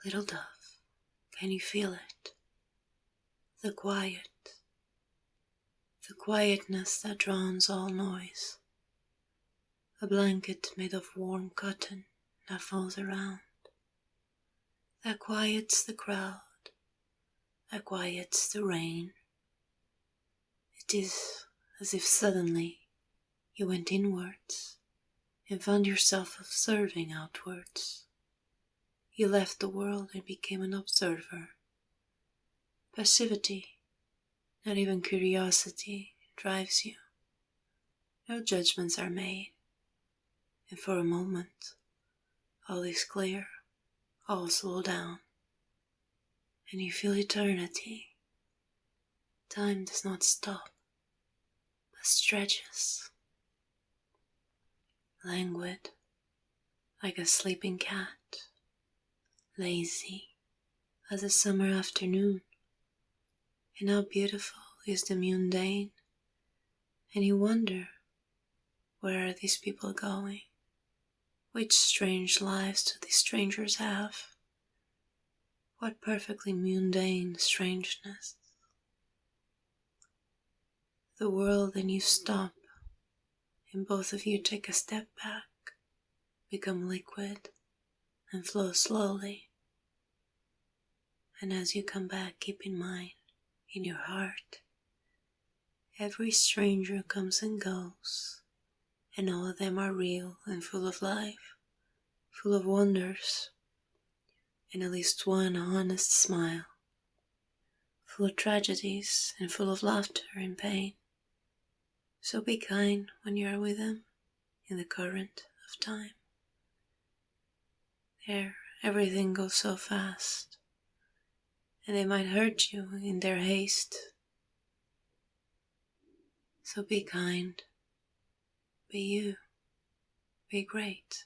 Little dove, can you feel it? The quietness that drowns all noise. A blanket made of warm cotton that falls around. That quiets the crowd, that quiets the rain. It is as if suddenly you went inwards and found yourself observing outwards. You left the world and became an observer. Passivity, not even curiosity, drives you. No judgments are made, and for a moment, all is clear, all slow down, and you feel eternity. Time does not stop, but stretches. Languid, like a sleeping cat, lazy as a summer afternoon. And how beautiful is the mundane, and you wonder, where are these people going? Which strange lives do these strangers have? What perfectly mundane strangeness. The world, and you stop, and both of you take a step back, become liquid, and flow slowly. And as you come back, keep in mind, in your heart, every stranger comes and goes, and all of them are real and full of life, full of wonders, and at least one honest smile, full of tragedies and full of laughter and pain. So be kind when you are with them in the current of time. There, everything goes so fast, and they might hurt you in their haste. So be kind, be you, be great.